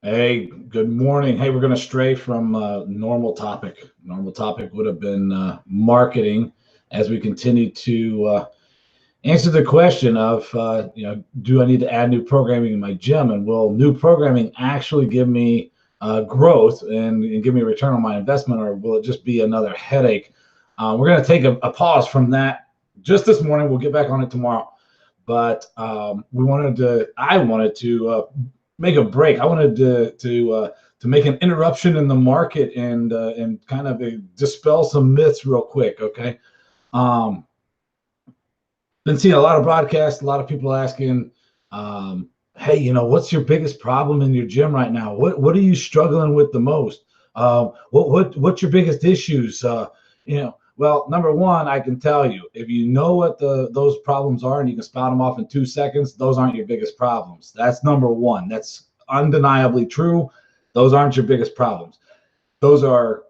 Hey, good morning. Hey, we're going to stray from normal topic. Normal topic would have been marketing as we continue to answer the question of, do I need to add new programming in my gym? And will new programming actually give me growth and give me a return on my investment, or will it just be another headache? We're going to take a pause from that just this morning. We'll get back on it tomorrow. But I wanted to make a break. I wanted to make an interruption in the market and kind of dispel some myths real quick. Okay. Um, been seeing a lot of broadcasts, a lot of people asking, hey, what's your biggest problem in your gym right now? What are you struggling with the most? What's your biggest issues? Well, number one, I can tell you, if you know what those problems are and you can spout them off in 2 seconds, those aren't your biggest problems. That's number one. That's undeniably true. Those aren't your biggest problems. Those are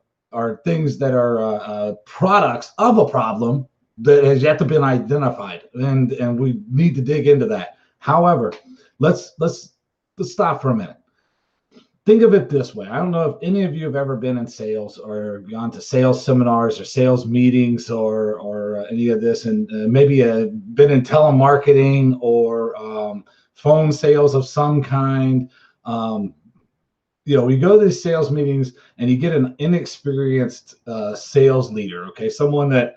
things that are products of a problem that has yet to been identified, and we need to dig into that. However, let's stop for a minute. Think of it this way. I don't know if any of you have ever been in sales or gone to sales seminars or sales meetings or any of this, and maybe been in telemarketing or phone sales of some kind. You go to these sales meetings and you get an inexperienced sales leader, okay, someone that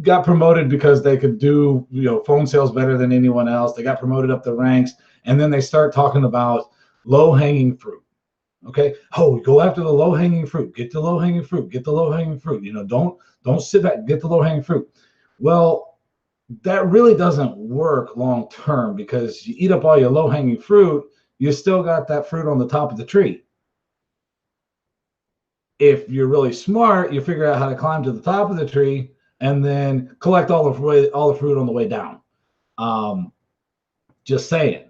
got promoted because they could do phone sales better than anyone else. They got promoted up the ranks, and then they start talking about low-hanging fruit. Okay. Oh, go after the low-hanging fruit. Get the low-hanging fruit. Get the low-hanging fruit. Don't sit back. Get the low-hanging fruit. Well, that really doesn't work long term, because you eat up all your low-hanging fruit, you still got that fruit on the top of the tree. If you're really smart, you figure out how to climb to the top of the tree and then collect all the fruit on the way down. Just saying.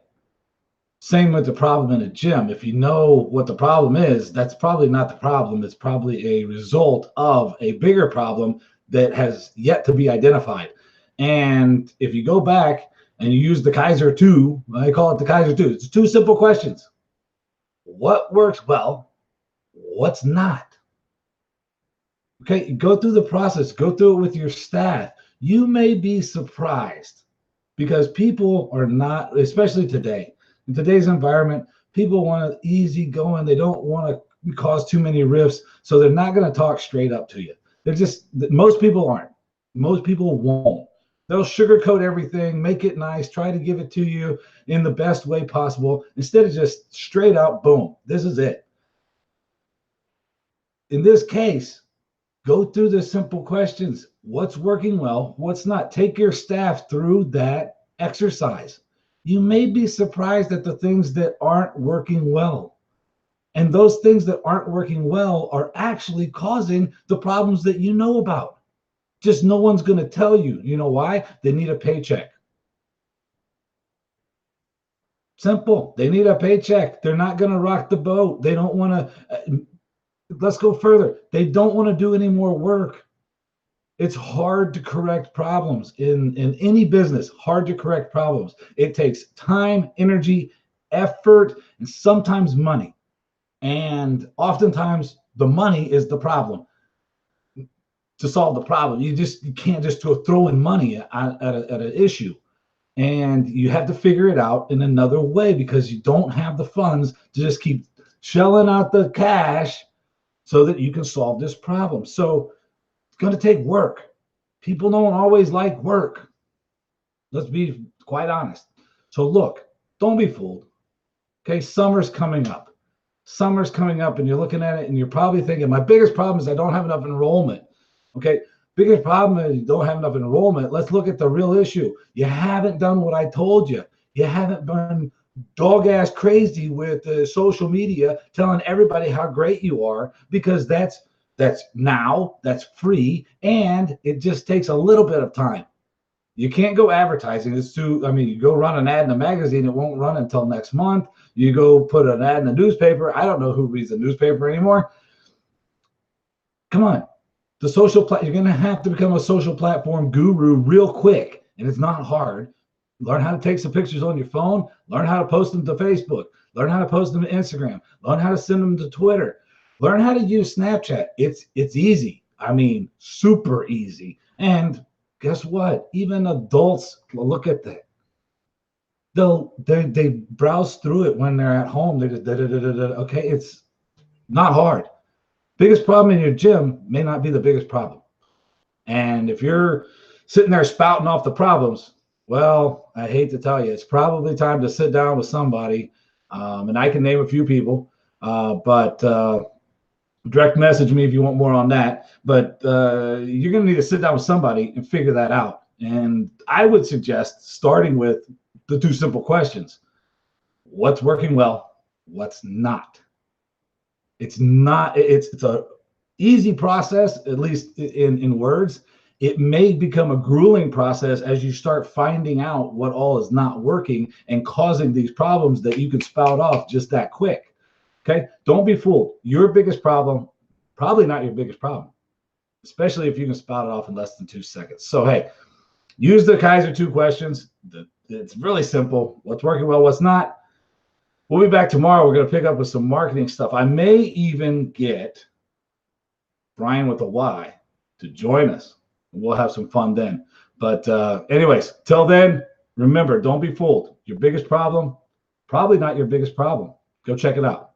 Same with the problem in a gym. If you know what the problem is, that's probably not the problem. It's probably a result of a bigger problem that has yet to be identified. And if you go back and you use the Kiser 2, I call it the Kiser 2. It's 2 simple questions. What works well? What's not? Okay, go through the process. Go through it with your staff. You may be surprised, because people are not, especially today, in today's environment, people want it easy going. They don't want to cause too many rifts, so they're not going to talk straight up to you. Most people aren't. Most people won't. They'll sugarcoat everything, make it nice, try to give it to you in the best way possible, instead of just straight out, boom, this is it. In this case, go through the simple questions. What's working well? What's not? Take your staff through that exercise. You may be surprised at the things that aren't working well. And those things that aren't working well are actually causing the problems that you know about. Just no one's going to tell you. You know why? They need a paycheck. Simple. They need a paycheck. They're not going to rock the boat. They don't want to. Let's go further. They don't want to do any more work. It's hard to correct problems in any business. Hard to correct problems. It takes time, energy, effort, and sometimes money. And oftentimes the money is the problem. To solve the problem, you can't just throw in money at an issue. And you have to figure it out in another way, because you don't have the funds to just keep shelling out the cash so that you can solve this problem. So it's going to take work. People don't always like work. Let's be quite honest. So look, don't be fooled. Okay, summer's coming up. Summer's coming up, and you're looking at it and you're probably thinking, my biggest problem is I don't have enough enrollment. Okay, biggest problem is you don't have enough enrollment. Let's look at the real issue. You haven't done what I told you. You haven't been dog ass crazy with social media telling everybody how great you are, because that's free, and it just takes a little bit of time. You can't go advertising. You go run an ad in a magazine, it won't run until next month. You go put an ad in the newspaper. I don't know who reads the newspaper anymore. Come on. You're going to have to become a social platform guru real quick, and it's not hard. Learn how to take some pictures on your phone. Learn how to post them to Facebook. Learn how to post them to Instagram. Learn how to send them to Twitter. Learn how to use Snapchat. It's easy. I mean, super easy. And guess what? Even adults look at that. They browse through it when they're at home. They just okay. It's not hard. Biggest problem in your gym may not be the biggest problem. And if you're sitting there spouting off the problems, well, I hate to tell you, it's probably time to sit down with somebody. And I can name a few people, but direct message me if you want more on that. But you're going to need to sit down with somebody and figure that out. And I would suggest starting with the two simple questions. What's working well? What's not? It's a easy process, at least in words. It may become a grueling process as you start finding out what all is not working and causing these problems that you can spout off just that quick. Okay, don't be fooled. Your biggest problem, probably not your biggest problem, especially if you can spout it off in less than 2 seconds. So hey, use the Kiser 2 questions. It's really simple. What's working well, what's not. We'll be back tomorrow. We're going to pick up with some marketing stuff. I may even get Bryan with a Y to join us. We'll have some fun then. But anyways, till then, remember, don't be fooled. Your biggest problem, probably not your biggest problem. Go check it out.